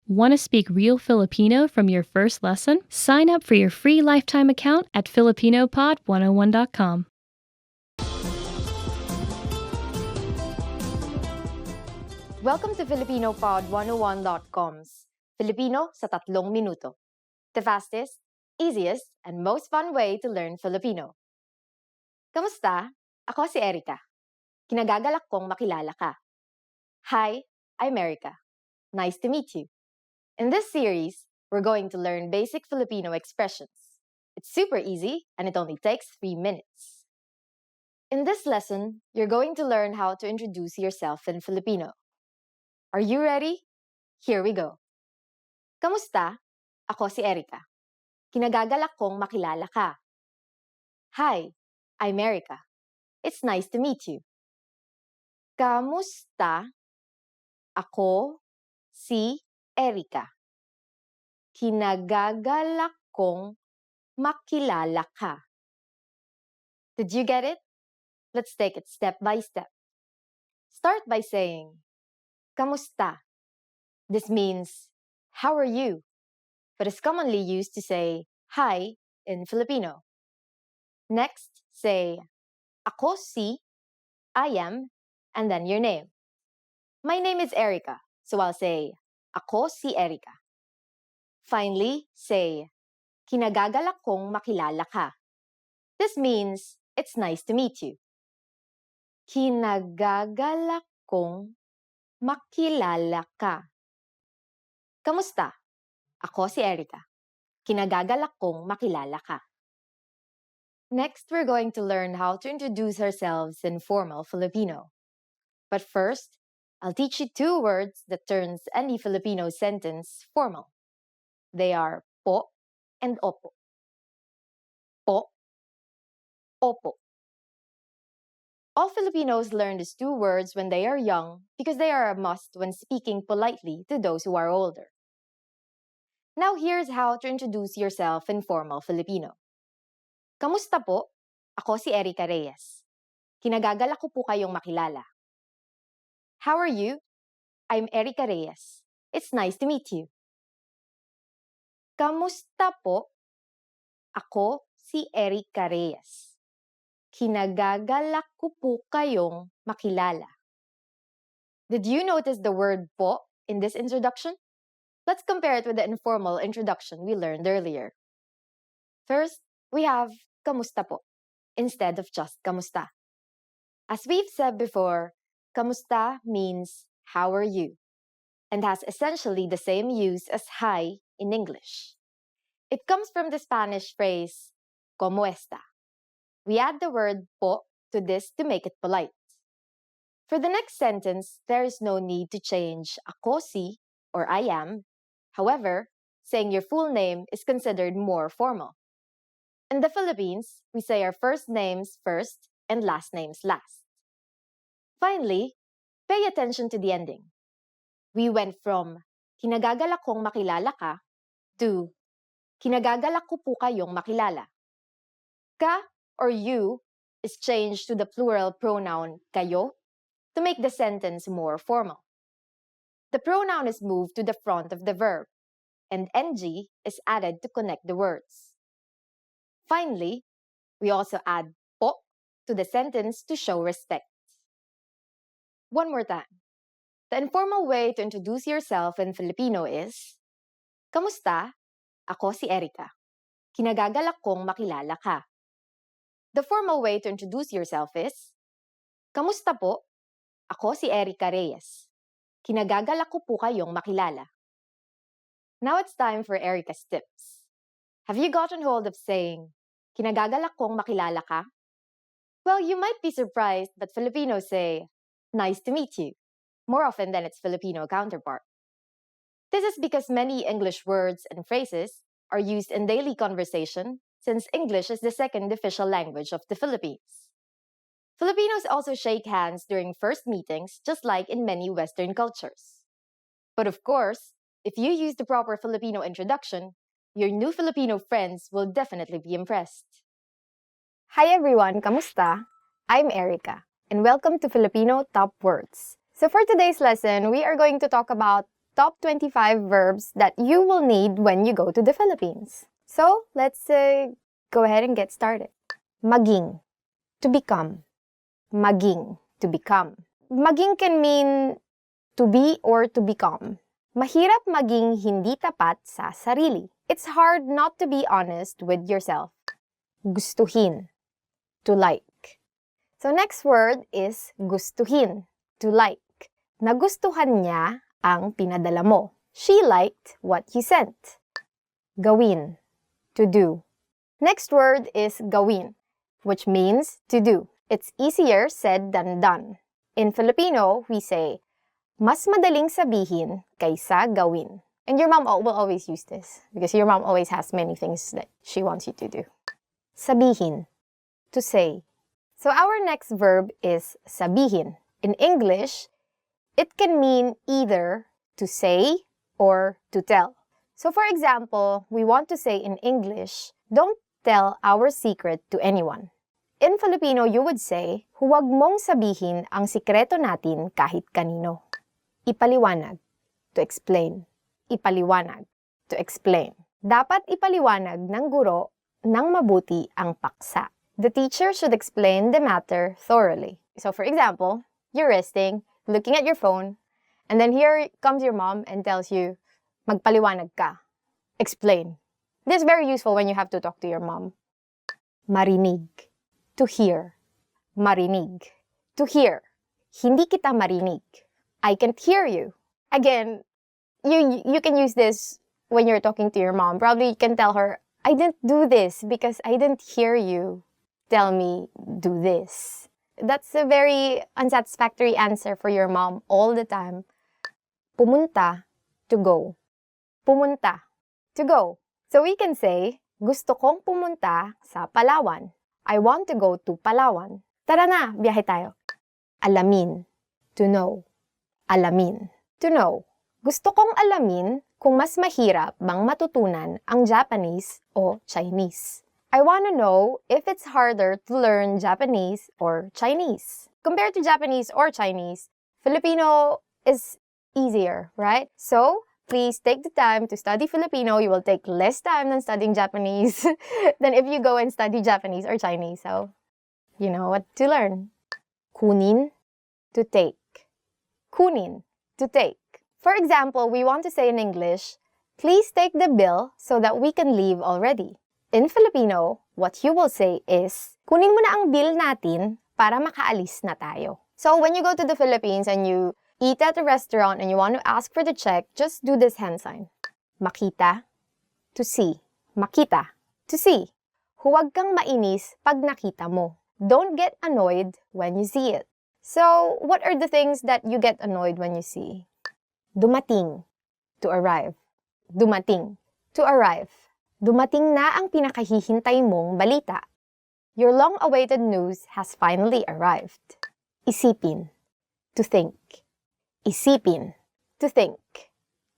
Want to speak real Filipino from your first lesson? Sign up for your free lifetime account at FilipinoPod101.com. Welcome to FilipinoPod101.com's Filipino sa 3 minuto. The fastest, easiest, and most fun way to learn Filipino. Kamusta? Ako si Erica. Kinagagalak kong makilala ka. Hi, I'm Erica. Nice to meet you. In this series, we're going to learn basic Filipino expressions. It's super easy and it only takes 3 minutes. In this lesson, you're going to learn how to introduce yourself in Filipino. Are you ready? Here we go. Kamusta? Ako si Erica. Kinagagalak kong makilala ka. Hi, I'm Erica. It's nice to meet you. Kamusta? Ako si Erica. Kinagagalak kong makilala ka. Did you get it? Let's take it step by step. Start by saying, Kamusta? This means, how are you? But is commonly used to say, hi in Filipino. Next, say, Ako si, I am, and then your name. My name is Erica, so I'll say, Ako si Erica. Finally, say, Kinagagalak kong makilala ka. This means, it's nice to meet you. Kinagagalak kong makilala ka. Kamusta? Ako si Erica. Kinagagalak kong makilala ka. Next, we're going to learn how to introduce ourselves in formal Filipino. But first, I'll teach you 2 words that turns any Filipino sentence formal. They are po and opo. Po, opo. All Filipinos learn these 2 words when they are young because they are a must when speaking politely to those who are older. Now here's how to introduce yourself in formal Filipino. Kamusta po? Ako si Erica Reyes. Kinagagalak ko po kayong makilala. How are you? I'm Erica Reyes. It's nice to meet you. Kamusta po? Ako si Erica Reyes. Kinagagalak ko po kayong makilala. Did you notice the word po in this introduction? Let's compare it with the informal introduction we learned earlier. First, we have kamusta po instead of just kamusta. As we've said before, kamusta means how are you and has essentially the same use as hi in English. It comes from the Spanish phrase ¿Cómo está? We add the word po to this to make it polite. For the next sentence, there is no need to change ako si or I am. However, saying your full name is considered more formal. In the Philippines, we say our first names first and last names last. Finally, pay attention to the ending. We went from kinagagalak kong makilala ka to kinagagalak ko po kayong makilala. Ka or you is changed to the plural pronoun kayo to make the sentence more formal. The pronoun is moved to the front of the verb, and ng is added to connect the words. Finally, we also add po to the sentence to show respect. One more time. The informal way to introduce yourself in Filipino is, Kamusta? Ako si Erica. Kinagagalak kong makilala ka. The formal way to introduce yourself is, Kamusta po? Ako si Erica Reyes. Kinagagalak ko po kayong makilala. Now it's time for Erica's tips. Have you gotten hold of saying, Kinagagalak kong makilala ka? Well, you might be surprised, but Filipinos say, Nice to meet you, more often than its Filipino counterpart. This is because many English words and phrases are used in daily conversation since English is the second official language of the Philippines. Filipinos also shake hands during first meetings, just like in many Western cultures. But of course, if you use the proper Filipino introduction, your new Filipino friends will definitely be impressed. Hi everyone, kamusta? I'm Erica, and welcome to Filipino Top Words. So for today's lesson, we are going to talk about top 25 verbs that you will need when you go to the Philippines. So, let's go ahead and get started. Maging, to become. Maging, to become. Maging can mean to be or to become. Mahirap maging hindi tapat sa sarili. It's hard not to be honest with yourself. Gustuhin, to like. So next word is gustuhin, to like. Nagustuhan niya ang pinadala mo. She liked what you sent. Gawin, to do. Next word is gawin, which means to do. It's easier said than done. In Filipino, we say, mas madaling sabihin kaysa gawin. And your mom will always use this because your mom always has many things that she wants you to do. Sabihin, to say. So our next verb is sabihin. In English, it can mean either to say or to tell. So for example, we want to say in English, don't tell our secret to anyone. In Filipino, you would say, huwag mong sabihin ang sikreto natin kahit kanino. Ipaliwanag, to explain. Ipaliwanag, to explain. Dapat ipaliwanag ng guro ng mabuti ang paksa. The teacher should explain the matter thoroughly. So for example, you're resting, looking at your phone, and then here comes your mom and tells you, magpaliwanag ka. Explain. This is very useful when you have to talk to your mom. Marinig, to hear. Marinig, to hear. Hindi kita marinig. I can't hear you. Again, you can use this when you're talking to your mom. Probably you can tell her, I didn't do this because I didn't hear you tell me do this. That's a very unsatisfactory answer for your mom all the time. Pumunta, to go. Pumunta, to go. So we can say, gusto kong pumunta sa Palawan. I want to go to Palawan. Tara na, biyahe tayo. Alamin, to know. Alamin, to know. Gusto kong alamin kung mas mahirap bang matutunan ang Japanese o Chinese. I want to know if it's harder to learn Japanese or Chinese. Compared to Japanese or Chinese, Filipino is easier, right? So, please take the time to study Filipino. You will take less time than studying Japanese than if you go and study Japanese or Chinese. So, you know what to learn. Kunin, to take. Kunin, to take. For example, we want to say in English, please take the bill so that we can leave already. In Filipino, what you will say is, kunin mo na ang bill natin para makaalis na tayo. So when you go to the Philippines and you eat at a restaurant and you want to ask for the check, just do this hand sign. Makita, to see. Makita, to see. Huwag kang mainis pag nakita mo. Don't get annoyed when you see it. So, what are the things that you get annoyed when you see? Dumating, to arrive. Dumating, to arrive. Dumating na ang pinakahihintay mong balita. Your long-awaited news has finally arrived. Isipin, to think. Isipin, to think.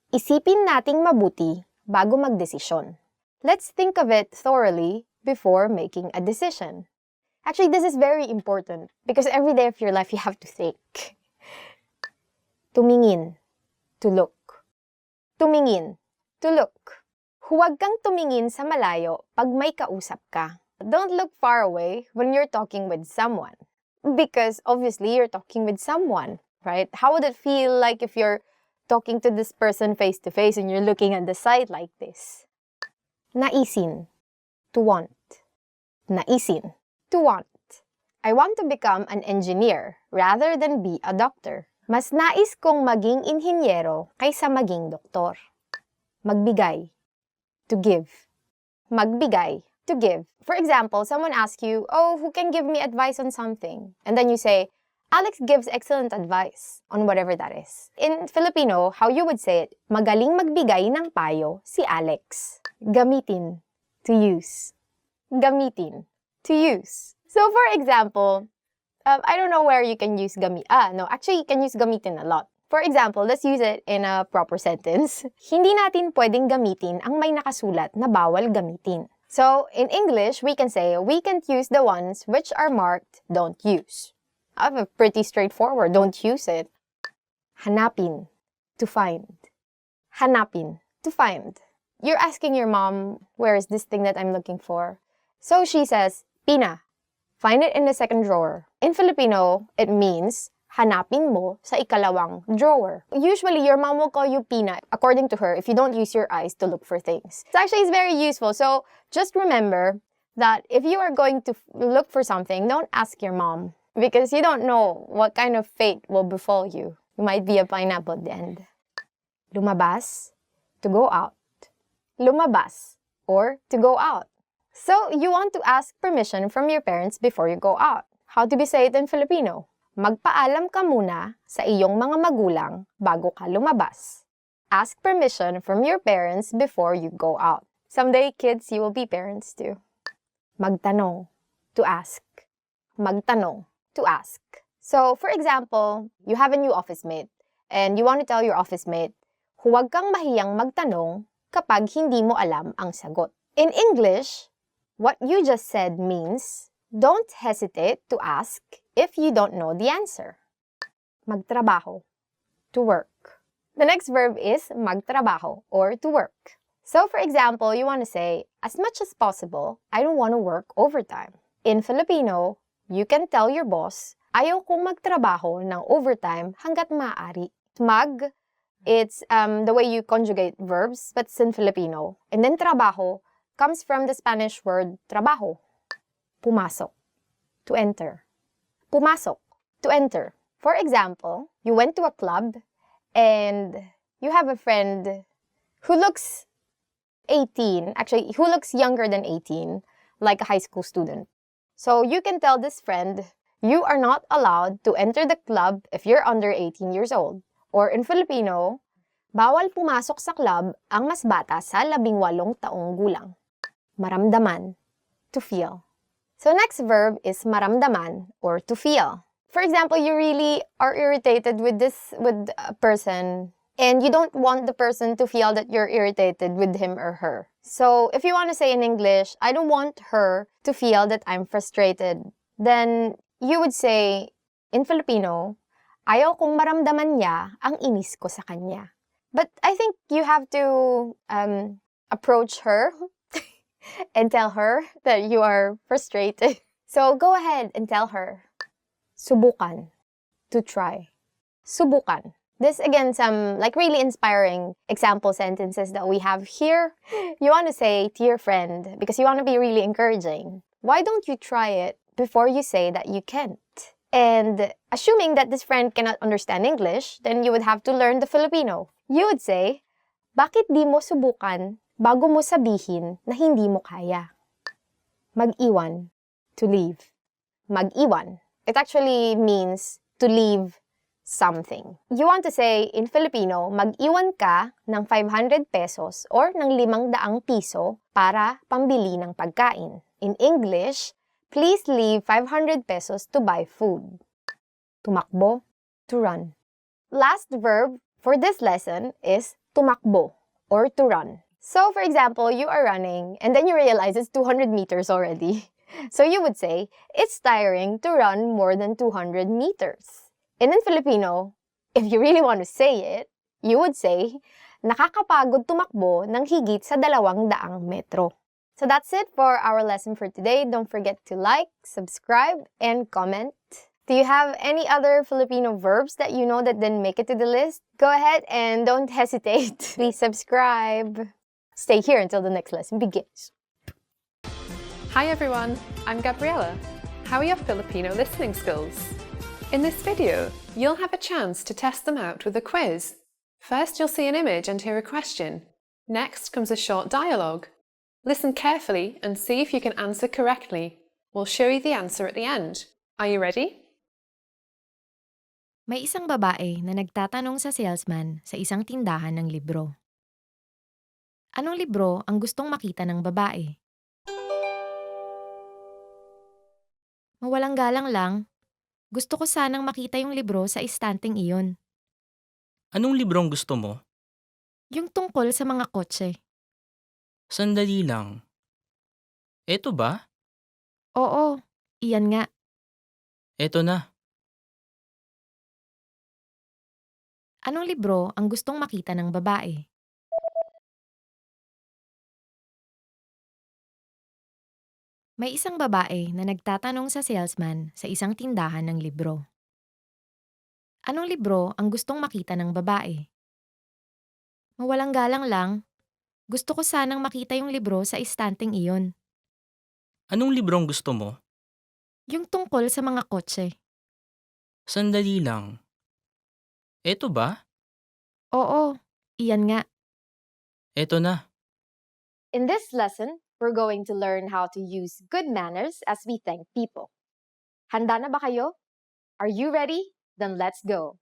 Isipin nating mabuti bago magdesisyon. Let's think of it thoroughly before making a decision. Actually, this is very important because every day of your life you have to think. Tumingin, to look. Tumingin, to look. Huwag kang tumingin sa malayo pag may kausap ka. Don't look far away when you're talking with someone. Because obviously you're talking with someone, right? How would it feel like if you're talking to this person face to face and you're looking at the side like this? Naisin, to want. Naisin, to want. I want to become an engineer rather than be a doctor. Mas nais kong maging inhinyero kaysa maging doktor. Magbigay, to give. Magbigay, to give. For example, someone asks you, oh, who can give me advice on something? And then you say, Alex gives excellent advice on whatever that is. In Filipino, how you would say it, magaling magbigay ng payo si Alex. Gamitin, to use. Gamitin, to use. So for example, I don't know where you can use actually you can use gamitin a lot. For example, let's use it in a proper sentence. Hindi natin pwedeng gamitin ang may nakasulat na bawal gamitin. So, in English, we can say, we can't use the ones which are marked don't use. I have a pretty straightforward, don't use it. Hanapin, to find. Hanapin, to find. You're asking your mom, where is this thing that I'm looking for? So she says, Pina, find it in the second drawer. In Filipino, it means hanapin mo sa ikalawang drawer. Usually, your mom will call you Pina, according to her, if you don't use your eyes to look for things. It's actually very useful. So just remember that if you are going to look for something, don't ask your mom because you don't know what kind of fate will befall you. You might be a pineapple at the end. Lumabas, to go out. Lumabas, or to go out. So, you want to ask permission from your parents before you go out. How do we say it in Filipino? Magpaalam ka muna sa iyong mga magulang bago ka lumabas. Ask permission from your parents before you go out. Someday, kids, you will be parents too. Magtanong, to ask. Magtanong, to ask. So, for example, you have a new office mate and you want to tell your office mate, huwag kang mahiyang magtanong kapag hindi mo alam ang sagot. In English, what you just said means, don't hesitate to ask if you don't know the answer. Magtrabaho, to work. The next verb is magtrabaho, or to work. So, for example, you want to say, as much as possible, I don't want to work overtime. In Filipino, you can tell your boss, ayaw kong magtrabaho ng overtime hanggat maaari. Mag, it's the way you conjugate verbs, but it's in Filipino. And then trabaho comes from the Spanish word trabajo. Pumasok, to enter. Pumasok, to enter. For example, you went to a club and you have a friend who looks 18, actually, who looks younger than 18, like a high school student. So you can tell this friend, you are not allowed to enter the club if you're under 18 years old. Or in Filipino, bawal pumasok sa club ang mas bata sa 18 taong gulang. Maramdaman, to feel. So next verb is maramdaman, or to feel. For example, you really are irritated with a person and you don't want the person to feel that you're irritated with him or her. So if you want to say in English, I don't want her to feel that I'm frustrated, then you would say in Filipino, ayaw kong maramdaman niya ang inis ko sa kanya. But I think you have to approach her and tell her that you are frustrated. So go ahead and tell her. Subukan, to try. Subukan. This again, some like really inspiring example sentences that we have here. You want to say to your friend, because you want to be really encouraging, why don't you try it before you say that you can't? And assuming that this friend cannot understand English, then you would have to learn the Filipino. You would say, bakit di mo subukan bago mo sabihin na hindi mo kaya? Mag-iwan, to leave. Mag-iwan. It actually means to leave something. You want to say in Filipino, mag-iwan ka ng 500 pesos or ng 500 piso para pambili ng pagkain. In English, please leave 500 pesos to buy food. Tumakbo, to run. Last verb for this lesson is tumakbo, or to run. So, for example, you are running and then you realize it's 200 meters already. So you would say, it's tiring to run more than 200 meters. And in Filipino, if you really want to say it, you would say, nakakapagod tumakbo ng higit sa 200 metro. So that's it for our lesson for today. Don't forget to like, subscribe, and comment. Do you have any other Filipino verbs that you know that didn't make it to the list? Go ahead and don't hesitate. Please subscribe. Stay here until the next lesson begins. Hi everyone, I'm Gabriella. How are your Filipino listening skills? In this video, you'll have a chance to test them out with a quiz. First, you'll see an image and hear a question. Next comes a short dialogue. Listen carefully and see if you can answer correctly. We'll show you the answer at the end. Are you ready? May isang babae na nagtatanong sa salesman sa isang tindahan ng libro. Anong libro ang gustong makita ng babae? Mawalang galang lang, gusto ko sanang makita yung libro sa istanteng iyon. Anong librong gusto mo? Yung tungkol sa mga kotse. Sandali lang. Eto ba? Oo, iyan nga. Eto na. Anong libro ang gustong makita ng babae? May isang babae na nagtatanong sa salesman sa isang tindahan ng libro. Anong libro ang gustong makita ng babae? Mawalang galang lang, gusto ko sanang makita yung libro sa istanteng iyon. Anong librong gusto mo? Yung tungkol sa mga kotse. Sandali lang. Eto ba? Oo, iyan nga. Eto na. In this lesson, we're going to learn how to use good manners as we thank people. Handa na ba kayo? Are you ready? Then let's go.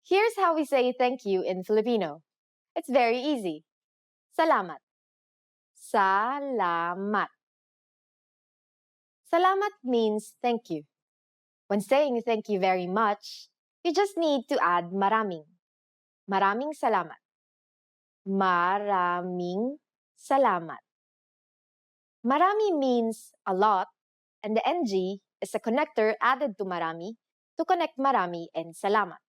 Here's how we say thank you in Filipino. It's very easy. Salamat. Salamat. Salamat means thank you. When saying thank you very much, you just need to add maraming. Maraming salamat. Maraming salamat. Marami means a lot, and the NG is a connector added to marami to connect marami and salamat.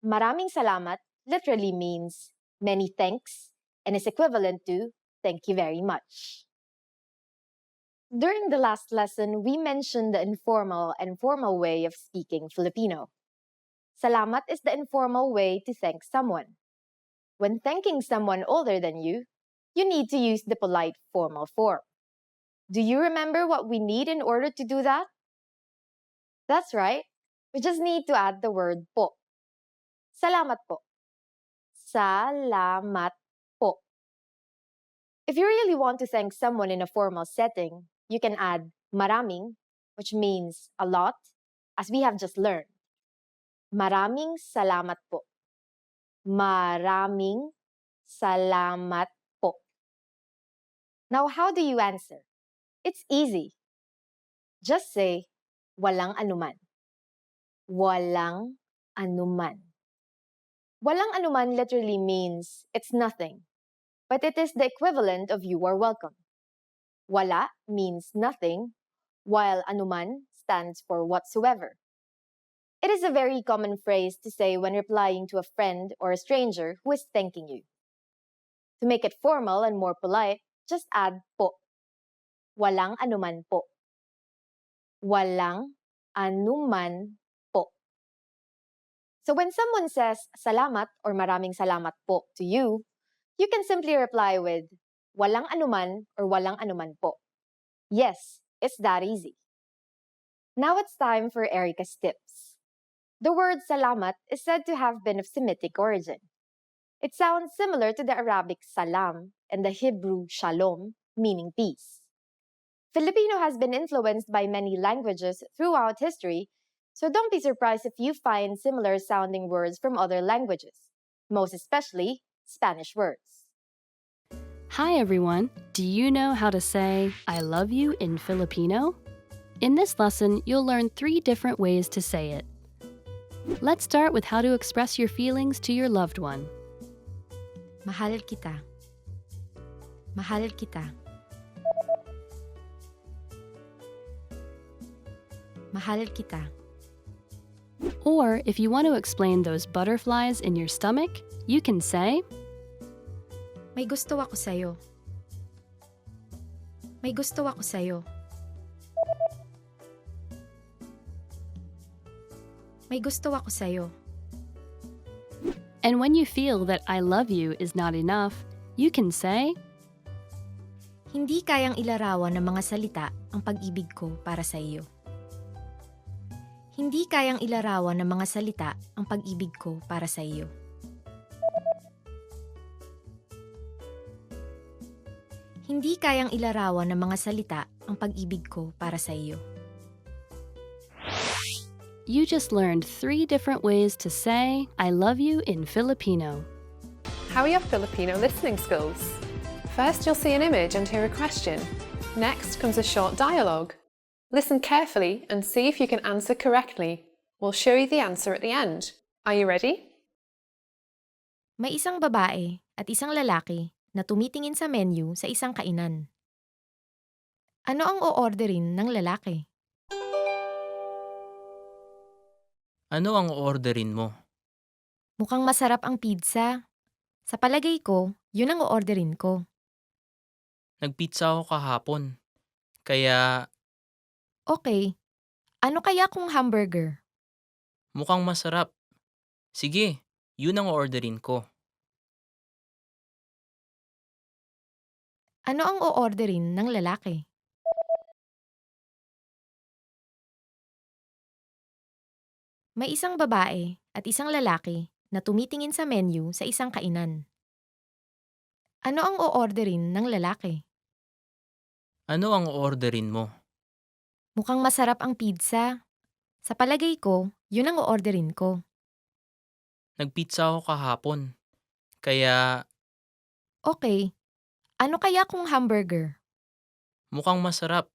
Maraming salamat literally means many thanks and is equivalent to thank you very much. During the last lesson, we mentioned the informal and formal way of speaking Filipino. Salamat is the informal way to thank someone. When thanking someone older than you need to use the polite formal form. Do you remember what we need in order to do that? That's right. We just need to add the word po. Salamat po. Salamat po. If you really want to thank someone in a formal setting, you can add maraming, which means a lot, as we have just learned. Maraming salamat po. Maraming salamat po. Now, how do you answer? It's easy. Just say, walang anuman. Walang anuman. Walang anuman literally means it's nothing, but it is the equivalent of you are welcome. Wala means nothing, while anuman stands for whatsoever. It is a very common phrase to say when replying to a friend or a stranger who is thanking you. To make it formal and more polite, just add po. Walang anuman po. Walang anuman po. So when someone says salamat or maraming salamat po to you, you can simply reply with walang anuman or walang anuman po. Yes, it's that easy. Now it's time for Erica's tips. The word salamat is said to have been of Semitic origin. It sounds similar to the Arabic salam and the Hebrew shalom, meaning peace. Filipino has been influenced by many languages throughout history, so don't be surprised if you find similar sounding words from other languages, most especially Spanish words. Hi everyone! Do you know how to say I love you in Filipino? In this lesson, you'll learn 3 different ways to say it. Let's start with how to express your feelings to your loved one. Mahal kita. Mahal kita. Mahal kita. Or if you want to explain those butterflies in your stomach, you can say, May gusto ako sa'yo. May gusto ako sa'yo. May gusto ako sa'yo. and when you feel that I love you is not enough, you can say, Hindi kayang ilarawan ng mga salita ang pag-ibig ko para sa iyo. Hindi kayang ilarawan ng mga salita ang pag-ibig ko para sa iyo. Hindi kayang ilarawan ng mga salita ang pag-ibig ko para sa iyo. You just learned 3 different ways to say I love you in Filipino. How are your Filipino listening skills? First, you'll see an image and hear a question. Next comes a short dialogue. Listen carefully and see if you can answer correctly. We'll show you the answer at the end. Are you ready? May isang babae at isang lalaki na tumitingin sa menu sa isang kainan. Ano ang o-orderin ng lalaki? Ano ang orderin mo? Mukhang masarap ang pizza. Sa palagay ko, yun ang o-orderin ko. Nagpizza ako kahapon. Kaya Okay, ano kaya kung hamburger? mukhang masarap. Sige, yun ang orderin ko. Ano ang o-orderin ng lalaki? May isang babae at isang lalaki na tumitingin sa menu sa isang kainan. Ano ang o-orderin ng lalaki? Ano ang orderin mo? Mukhang masarap ang pizza. Sa palagay ko, yun ang o-orderin ko. Nagpizza ako kahapon. Kaya Okay, ano kaya kung hamburger? mukhang masarap.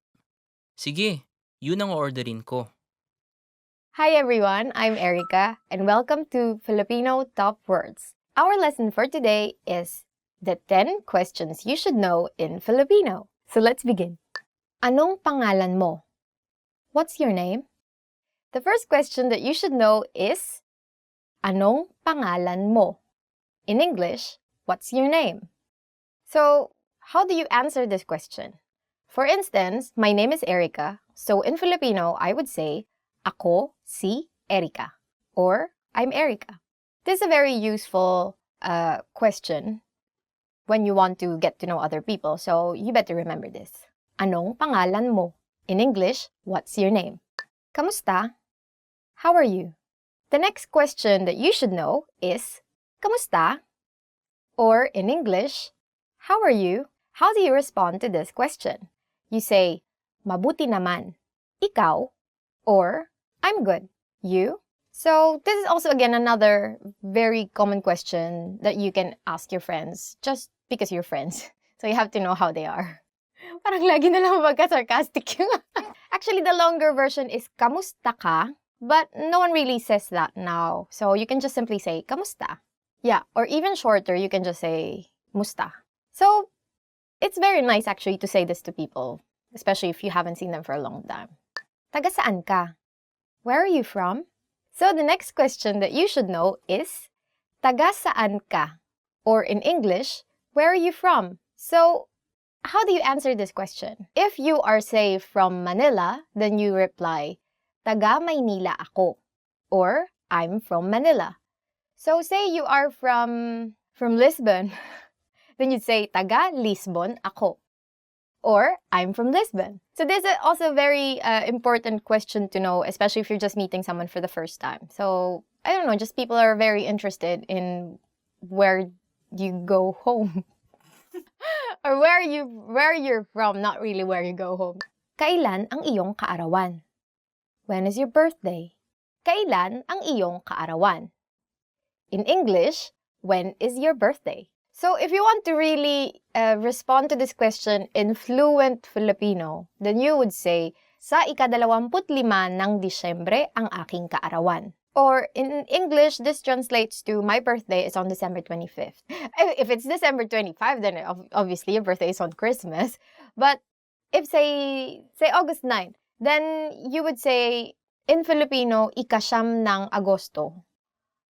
Sige, yun ang orderin ko. Hi everyone, I'm Erica and welcome to Filipino Top Words. Our lesson for today is the 10 questions you should know in Filipino. So let's begin. Anong pangalan mo? What's your name? The first question that you should know is anong pangalan mo? In English, what's your name? So, how do you answer this question? For instance, my name is Erica. So in Filipino, I would say ako si Erica or I'm Erica. This is a very useful question when you want to get to know other people. So you better remember this. Anong pangalan mo? In English, what's your name? Kamusta? How are you? The next question that you should know is kamusta? Or in English, how are you? How do you respond to this question? You say, mabuti naman. Ikaw? Or, I'm good. You? So, this is also again another very common question that you can ask your friends just because you're friends. So, you have to know how they are. Parang lagi na lang magka-sarcastic yung... Actually, the longer version is kamusta ka? But no one really says that now. So, you can just simply say, kamusta? Yeah, or even shorter, you can just say, musta. So, it's very nice actually to say this to people, especially if you haven't seen them for a long time. Taga saan ka? Where are you from? So the next question that you should know is taga saan ka? Or in English, where are you from? So how do you answer this question? If you are, say, from Manila, then you reply, taga Maynila ako. Or I'm from Manila. So say you are from Lisbon. Then you'd say, taga Lisbon ako. Or, I'm from Lisbon. So this is also a very important question to know, especially if you're just meeting someone for the first time. So, I don't know, just people are very interested in where you go home. Or where you're from, not really where you go home. Kailan ang iyong kaarawan? When is your birthday? Kailan ang iyong kaarawan? In English, when is your birthday? So if you want to really respond to this question in fluent Filipino, then you would say, sa ika-25 ng Disyembre ang aking kaarawan. Or in English, this translates to my birthday is on December 25th. If it's December 25, then obviously your birthday is on Christmas. But if say August 9, then you would say in Filipino, ika-siyam ng Agosto.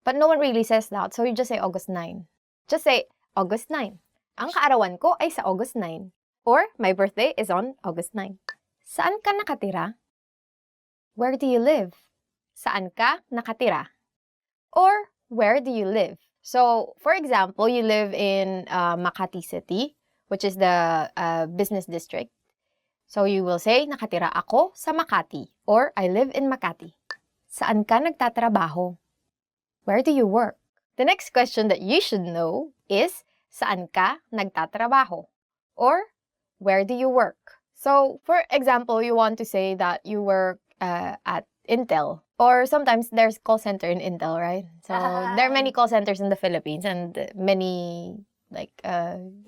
But no one really says that, so you just say August 9. Just say August 9. Ang kaarawan ko ay sa August 9. Or, my birthday is on August 9. Saan ka nakatira? Where do you live? Saan ka nakatira? Or, where do you live? So, for example, you live in Makati City, which is the business district. So, you will say, nakatira ako sa Makati. Or, I live in Makati. Saan ka nagtatrabaho? Where do you work? The next question that you should know is, saan ka nagtatrabaho? Or, where do you work? So, for example, you want to say that you work at Intel. Or sometimes there's call center in Intel, right? So, there are many call centers in the Philippines and many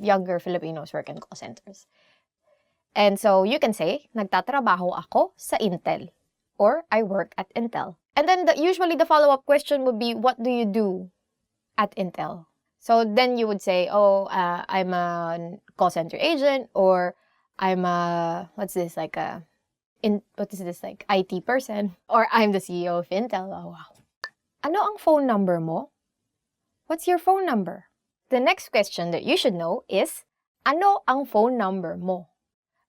younger Filipinos work in call centers. And so, you can say, nagtatrabaho ako sa Intel. Or, I work at Intel. And then usually the follow-up question would be, what do you do at Intel? So then you would say, I'm a call center agent, or I'm a, IT person, or I'm the CEO of Intel. Oh, wow. Ano ang phone number mo? What's your phone number? The next question that you should know is, ano ang phone number mo?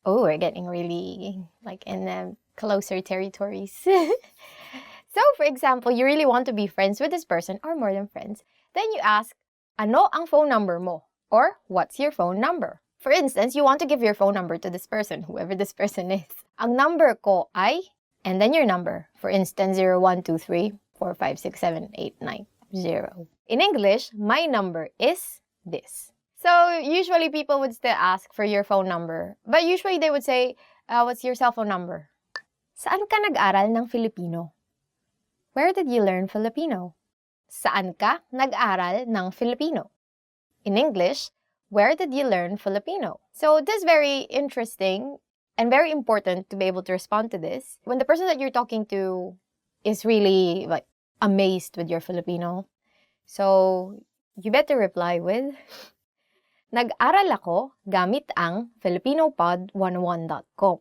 Oh, we're getting really like in closer territories. So, for example, you really want to be friends with this person or more than friends. Then you ask, ano ang phone number mo? Or, what's your phone number? For instance, you want to give your phone number to this person, whoever this person is. Ang number ko ay, and then your number. For instance, 0123456789. In English, my number is this. So, usually people would still ask for your phone number. But usually they would say, what's your cell phone number? Saan ka nag-aral ng Filipino? Where did you learn Filipino? Saan ka nag-aral ng Filipino? In English, where did you learn Filipino? So this is very interesting and very important to be able to respond to this. When the person that you're talking to is really like amazed with your Filipino, so you better reply with, nag-aral ako gamit ang FilipinoPod101.com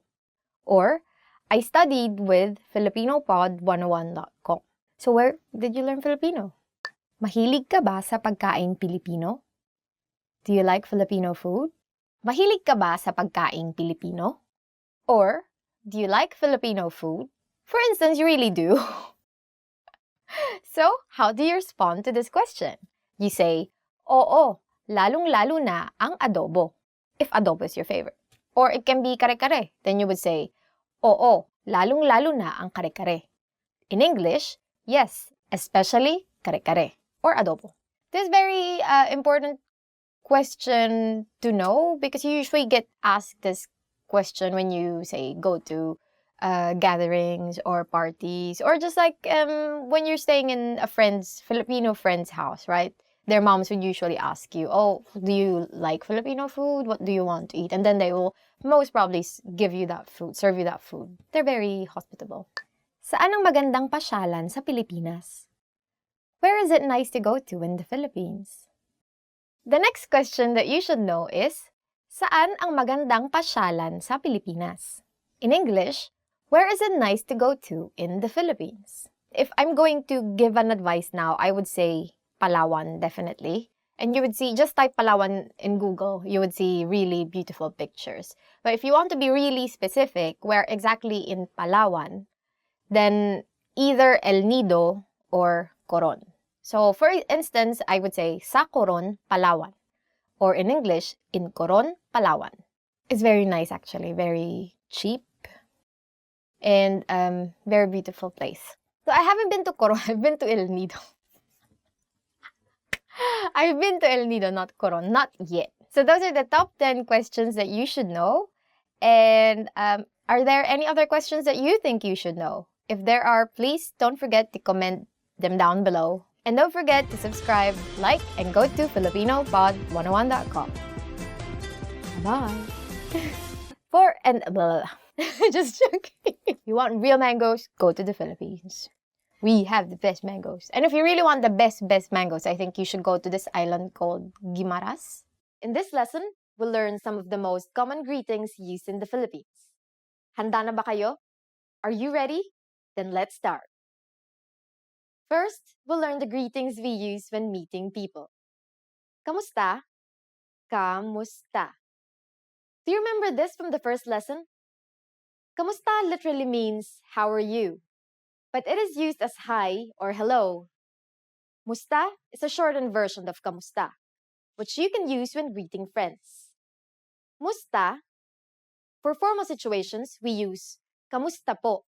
or I studied with FilipinoPod101.com. So where did you learn Filipino? Mahilig ka ba sa pagkaing Pilipino? Do you like Filipino food? Mahilig ka ba sa pagkaing Pilipino? Or, do you like Filipino food? For instance, you really do. So, how do you respond to this question? You say, oo, lalong-lalo na ang adobo, if adobo is your favorite. Or it can be kare-kare. Then you would say, oo, lalong-lalo na ang kare-kare. In English, yes, especially kare-kare or adobo. This is very important question to know because you usually get asked this question when you say go to gatherings or parties or just like when you're staying in a Filipino friend's house, right? Their moms would usually ask you, oh, do you like Filipino food? What do you want to eat? And then they will most probably give you that food, serve you that food. They're very hospitable. Saan ang magandang pasyalan sa Pilipinas? Where is it nice to go to in the Philippines? The next question that you should know is, saan ang magandang pasyalan sa Pilipinas? In English, where is it nice to go to in the Philippines? If I'm going to give an advice now, I would say Palawan, definitely. And you would see, just type Palawan in Google, you would see really beautiful pictures. But if you want to be really specific, where exactly in Palawan, then either El Nido or Coron. So for instance, I would say sa Coron, Palawan. Or in English, in Coron, Palawan. It's very nice actually, very cheap and very beautiful place. So I haven't been to Coron, I've been to El Nido. I've been to El Nido, not Coron, not yet. So those are the top 10 questions that you should know. And are there any other questions that you think you should know? If there are, please don't forget to comment them down below. And don't forget to subscribe, like, and go to FilipinoPod101.com. Bye! Just joking. If you want real mangoes, go to the Philippines. We have the best mangoes. And if you really want the best mangoes, I think you should go to this island called Guimaras. In this lesson, we'll learn some of the most common greetings used in the Philippines. Handa na ba kayo? Are you ready? Then let's start. First, we'll learn the greetings we use when meeting people. Kamusta? Kamusta. Do you remember this from the first lesson? Kamusta literally means, how are you? But it is used as hi or hello. Musta is a shortened version of kamusta, which you can use when greeting friends. Musta, for formal situations, we use kamusta po.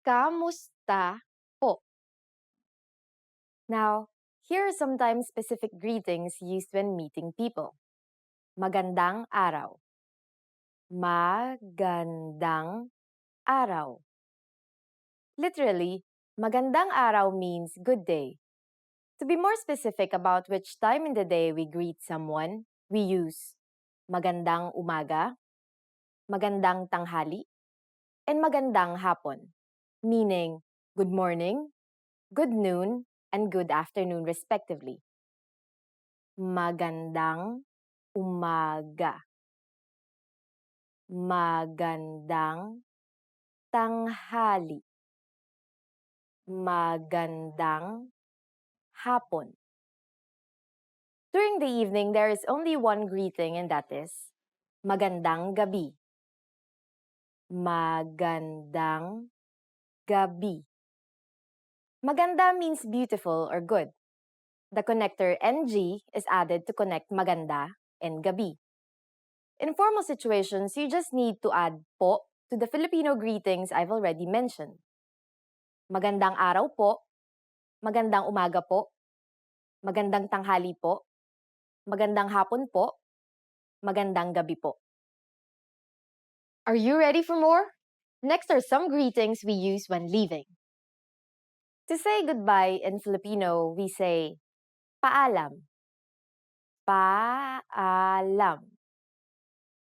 Kamusta po. Now, here are sometimes specific greetings used when meeting people. Magandang araw. Magandang araw. Literally, magandang araw means good day. To be more specific about which time in the day we greet someone, we use magandang umaga, magandang tanghali, and magandang hapon, meaning good morning, good noon, and good afternoon respectively. Magandang umaga. Magandang tanghali. Magandang hapon. During the evening, there is only one greeting and that is magandang gabi. Magandang gabi. Maganda means beautiful or good. The connector NG is added to connect maganda and gabi. In formal situations, you just need to add po to the Filipino greetings I've already mentioned. Magandang araw po, magandang umaga po, magandang tanghali po, magandang hapon po, magandang gabi po. Are you ready for more? Next are some greetings we use when leaving. To say goodbye in Filipino, we say paalam. Paalam.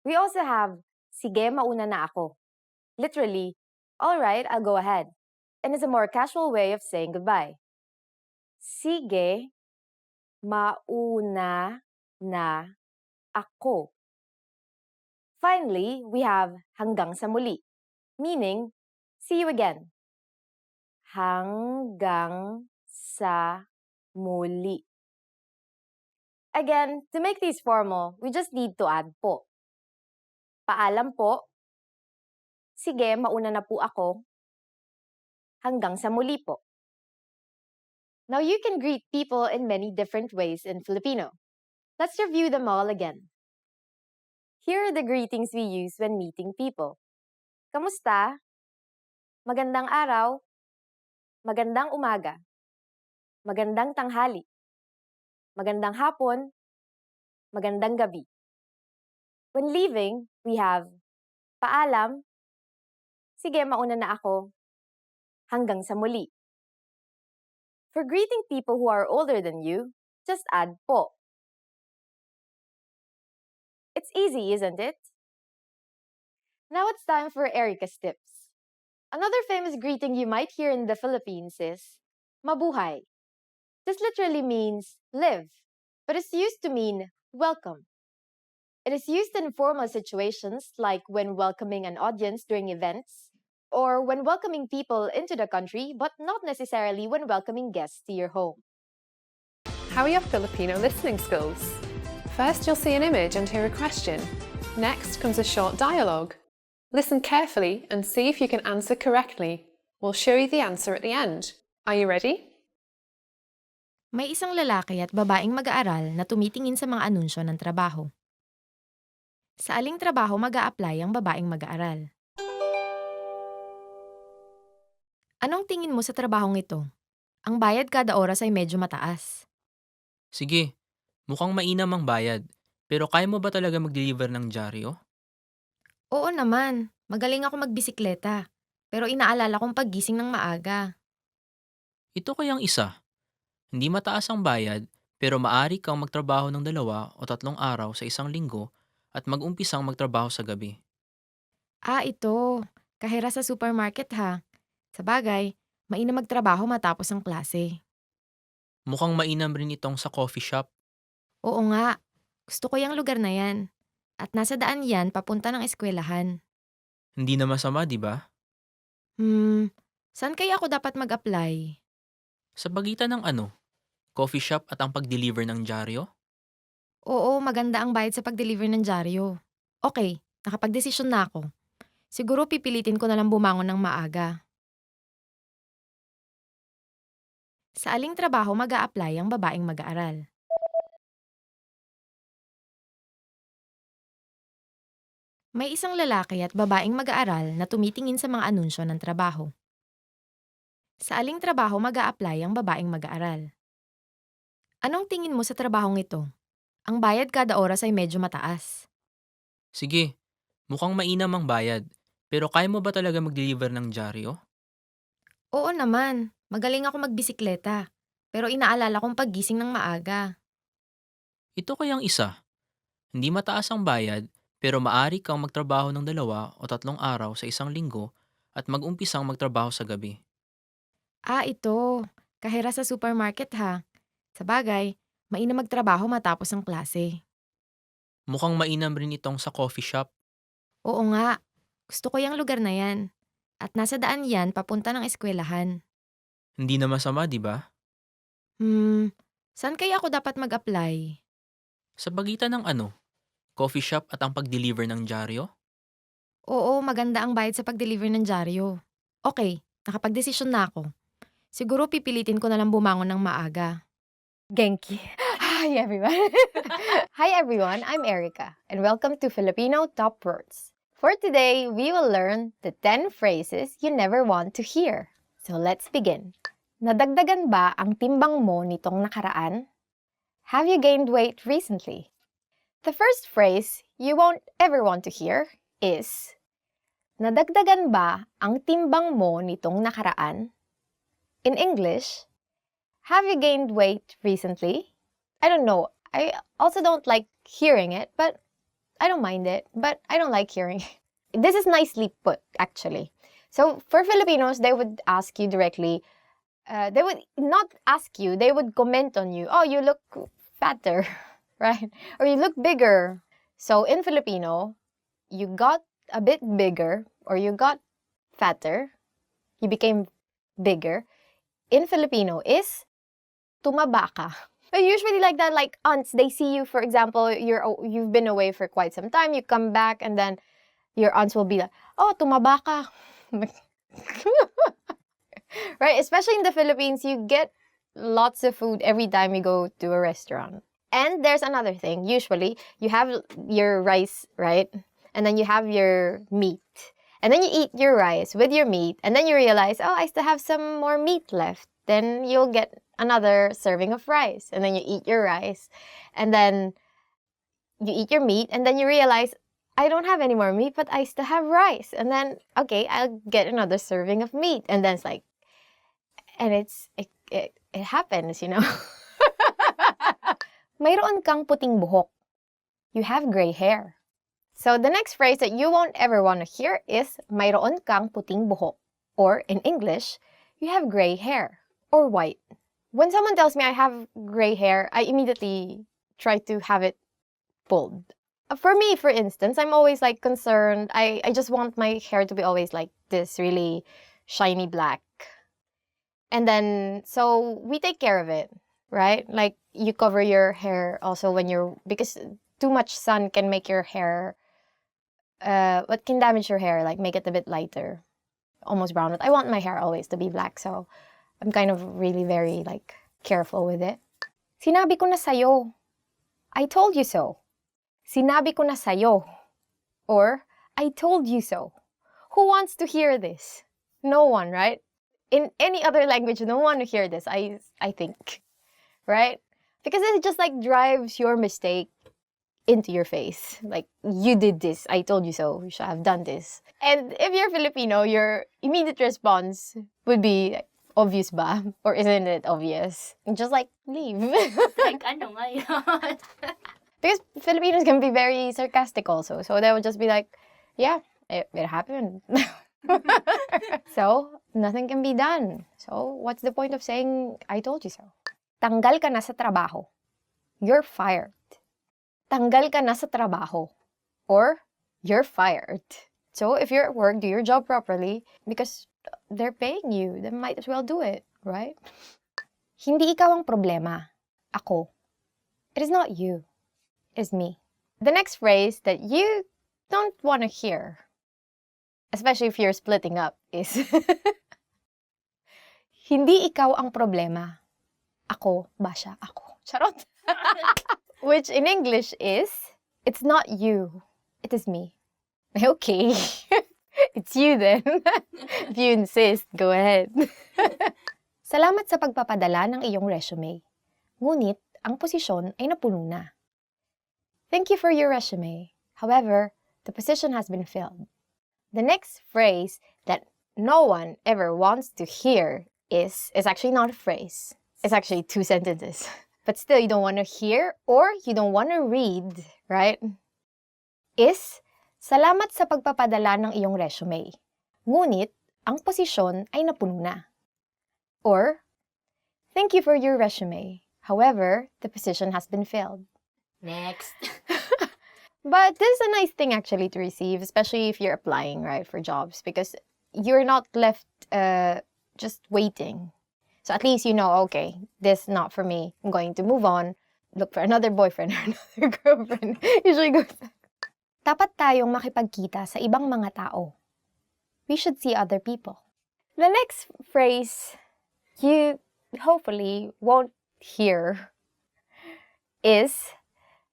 We also have sige mauna na ako. Literally, all right, I'll go ahead. And it's a more casual way of saying goodbye. Sige mauna na ako. Finally, we have hanggang sa muli, meaning see you again. Hanggang sa muli. Again, to make these formal, we just need to add po. Paalam po. Sige, mauna na po ako. Hanggang sa muli po. Now you can greet people in many different ways in Filipino. Let's review them all again. Here are the greetings we use when meeting people. Kamusta? Magandang araw. Magandang umaga. Magandang tanghali. Magandang hapon. Magandang gabi. When leaving, we have paalam. Sige, mauna na ako. Hanggang sa muli. For greeting people who are older than you, just add po. It's easy, isn't it? Now it's time for Erica's tips. Another famous greeting you might hear in the Philippines is mabuhay. This literally means live, but it's used to mean welcome. It is used in formal situations like when welcoming an audience during events, or when welcoming people into the country, but not necessarily when welcoming guests to your home. How are your Filipino listening skills? First, you'll see an image and hear a question. Next comes a short dialogue. Listen carefully and see if you can answer correctly. We'll show you the answer at the end. Are you ready? May isang lalaki at babaeng mag-aaral na tumitingin sa mga anunsyo ng trabaho. Sa aling trabaho mag-a-apply ang babaeng mag-aaral? Anong tingin mo sa trabahong ito? Ang bayad kada oras ay medyo mataas. Sige, mukhang mainam ang bayad. Pero kaya mo ba talaga mag-deliver ng dyaryo? Oo naman, magaling ako magbisikleta. Pero inaalala kong paggising ng maaga. Ito kayang isa. Hindi mataas ang bayad, pero maari kang magtrabaho ng 2 o 3 araw sa isang linggo at mag-umpisang magtrabaho sa gabi. Ito. Kahera sa supermarket ha. Sabagay, mainam magtrabaho matapos ang klase. Mukhang mainam rin itong sa coffee shop. Oo nga, gusto ko yung lugar na yan. At nasa daan yan papunta ng eskwelahan. Hindi na masama, di ba? Saan kaya ako dapat mag-apply? Sa pagitan ng ano? Coffee shop at ang pag-deliver ng dyaryo? Oo, maganda ang bayad sa pag-deliver ng dyaryo. Okay, nakapag-desisyon na ako. Siguro pipilitin ko na lang bumangon ng maaga. Sa aling trabaho mag-a-apply ang babaeng mag-aaral? May isang lalaki at babaeng mag-aaral na tumitingin sa mga anunsyo ng trabaho. Sa aling trabaho mag-a-apply ang babaeng mag-aaral? Anong tingin mo sa trabahong ito? Ang bayad kada oras ay medyo mataas. Sige, mukhang mainam ang bayad. Pero kaya mo ba talaga mag-deliver ng dyaryo? Oo naman, magaling ako magbisikleta. Pero inaalala kong paggising ng maaga. Ito kayang isa. Hindi mataas ang bayad, pero maari kang magtrabaho ng 2 o 3 araw sa isang linggo at mag-umpisang magtrabaho sa gabi. Ito. Kahera sa supermarket ha. Sabagay, mainam magtrabaho matapos ang klase. Mukhang mainam rin itong sa coffee shop. Oo nga, gusto ko yung lugar na yan. At nasa daan yan papunta ng eskwelahan. Hindi na masama, di ba? Saan kaya ako dapat mag-apply? Sa pagitan ng ano? Coffee shop at ang pag-deliver ng dyaryo? Oo, maganda ang bayad sa pag-deliver ng dyaryo. Okay, nakapagdesisyon na ako. Siguro pipilitin ko na lang bumangon ng maaga. Genki. Hi, everyone. Hi, everyone. I'm Erica, and welcome to Filipino Top Words. For today, we will learn the 10 phrases you never want to hear. So let's begin. Nadagdagan ba ang timbang mo nitong nakaraan? Have you gained weight recently? The first phrase you won't ever want to hear is, nadagdagan ba ang timbang mo nitong nakaraan? In English, have you gained weight recently? I don't know. I also don't like hearing it, but I don't mind it. But I don't like hearing it. This is nicely put, actually. So for Filipinos, they would ask you directly. They would not ask you. They would comment on you. Oh, you look fatter, right? Or you look bigger. So in Filipino, you got a bit bigger or you got fatter. You became bigger. In Filipino is tumaba ka. But usually like that, like aunts, they see you, for example, you've been away for quite some time, you come back, and then your aunts will be like, oh, tumaba ka. Right? Especially in the Philippines, you get lots of food every time you go to a restaurant. And there's another thing. Usually, you have your rice, right? And then you have your meat. And then you eat your rice with your meat, and then you realize, oh, I still have some more meat left. Then you'll get another serving of rice, and then you eat your rice, and then you eat your meat, and then you realize, I don't have any more meat, but I still have rice. And then, okay, I'll get another serving of meat. And then it's like, and it happens, you know. Mayroon kang puting buhok. You have gray hair. So the next phrase that you won't ever want to hear is mayroon kang puting buhok. Or in English, you have gray hair or white. When someone tells me I have gray hair, I immediately try to have it pulled. For me, for instance, I'm always like concerned. I just want my hair to be always like this, really shiny black. And then, so we take care of it, right? Like you cover your hair also because too much sun can make your hair, what can damage your hair, like make it a bit lighter, almost brown. But I want my hair always to be black, so I'm kind of really very like careful with it. Sinabi ko na sa'yo. I told you so. Sinabi ko na sa'yo. Or, I told you so. Who wants to hear this? No one, right? In any other language, no one will hear this, I think. Right? Because it just like drives your mistake into your face. Like, you did this. I told you so. You should have done this. And if you're Filipino, your immediate response would be, obvious ba? Or isn't it obvious? Just like, leave. Like, ano nga yun? Because Filipinos can be very sarcastic also. So they would just be like, yeah, it happened. So, nothing can be done. So, what's the point of saying, I told you so? Tanggal ka na sa trabaho. You're fired. Tanggal ka na sa trabaho. Or, you're fired. So, if you're at work, do your job properly because they're paying you. They might as well do it, right? Hindi ikaw ang problema. Ako. It is not you. It is me. The next phrase that you don't want to hear, especially if you're splitting up, is hindi ikaw ang problema. Ako, basya, ako. Charot. Which in English is, it's not you. It is me. Okay. It's you then. If you insist, go ahead. Salamat sa pagpapadala ng iyong resume. Ngunit, ang posisyon ay napuno na. Thank you for your resume. However, the position has been filled. The next phrase that no one ever wants to hear is actually not a phrase. It's actually 2 sentences. But still, you don't want to hear or you don't want to read, right? Is, salamat sa pagpapadala ng iyong resume. Ngunit, ang posisyon ay napuno na. Or, thank you for your resume. However, the position has been filled. Next. But this is a nice thing actually to receive, especially if you're applying, right, for jobs, because you're not left just waiting. So at least you know, okay, this is not for me. I'm going to move on, look for another boyfriend or another girlfriend. Usually goes. Dapat tayong makipagkita sa ibang mga tao. We should see other people. The next phrase you hopefully won't hear is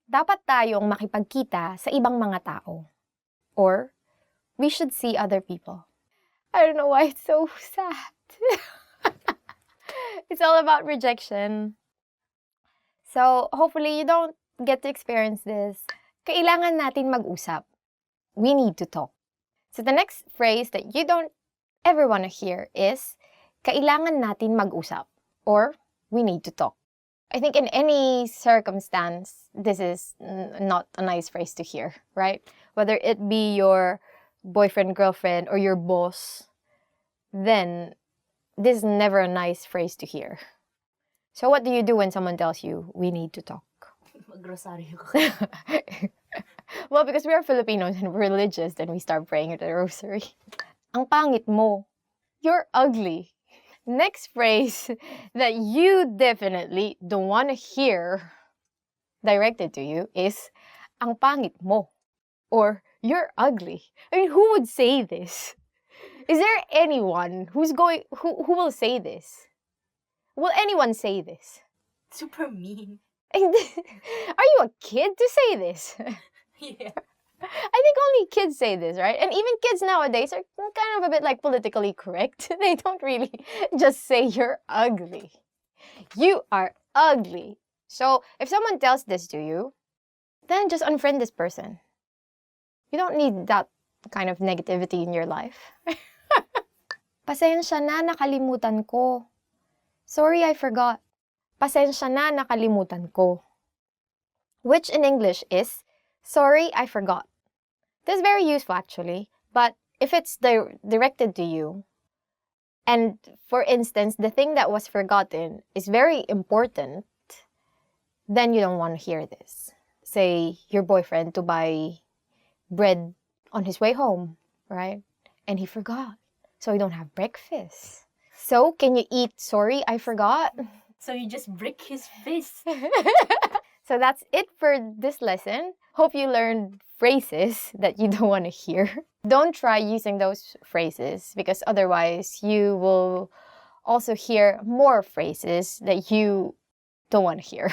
dapat tayong makipagkita sa ibang mga tao. Or we should see other people. I don't know why it's so sad. It's all about rejection. So, hopefully, you don't get to experience this. Kailangan natin mag-usap. We need to talk. So, the next phrase that you don't ever want to hear is, kailangan natin mag-usap. Or, we need to talk. I think in any circumstance, this is not a nice phrase to hear, right? Whether it be your boyfriend, girlfriend, or your boss, then this is never a nice phrase to hear. So what do you do when someone tells you, we need to talk? Mag-rosaryo. Well, because we are Filipinos and we're religious, then we start praying at the rosary. Ang pangit mo. You're ugly. Next phrase that you definitely don't want to hear directed to you is, ang pangit mo. Or, you're ugly. I mean, who would say this? Is there anyone who will say this? Will anyone say this? Super mean. Are you a kid to say this? Yeah. I think only kids say this, right? And even kids nowadays are kind of a bit like politically correct. They don't really just say you're ugly. You are ugly. So if someone tells this to you, then just unfriend this person. You don't need that kind of negativity in your life. Pasensya na, nakalimutan ko. Sorry, I forgot. Pasensya na, nakalimutan ko. Which in English is, sorry, I forgot. This is very useful actually, but if it's directed to you, and for instance, the thing that was forgotten is very important, then you don't want to hear this. Say, your boyfriend to buy bread on his way home, right? And he forgot. So you don't have breakfast. So, can you eat, sorry, I forgot? So you just break his face. So that's it for this lesson. Hope you learned phrases that you don't want to hear. Don't try using those phrases because otherwise you will also hear more phrases that you don't want to hear.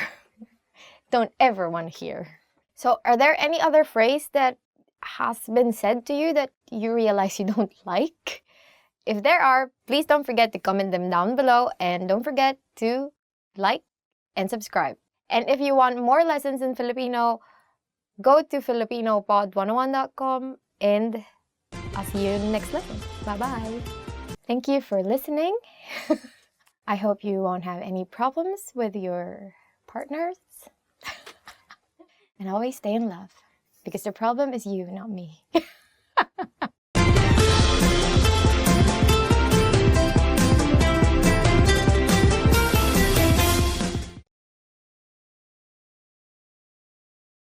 Don't ever want to hear. So are there any other phrase that has been said to you that you realize you don't like? If there are, please don't forget to comment them down below and don't forget to like and subscribe. And if you want more lessons in Filipino, go to FilipinoPod101.com and I'll see you in the next lesson. Bye-bye. Thank you for listening. I hope you won't have any problems with your partners. And always stay in love because the problem is you, not me.